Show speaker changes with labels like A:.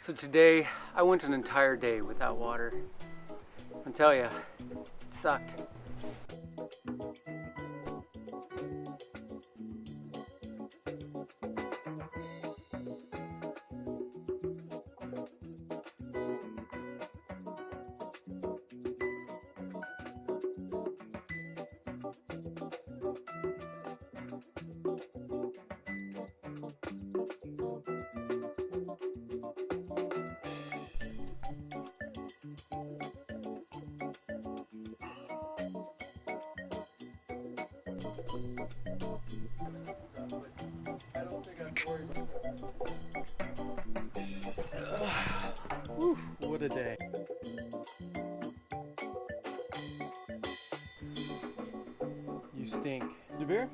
A: So today, I went an entire day without water. I'll tell you, it sucked. I don't think I'd worry about that. Whew, what a day. You stink. The beer?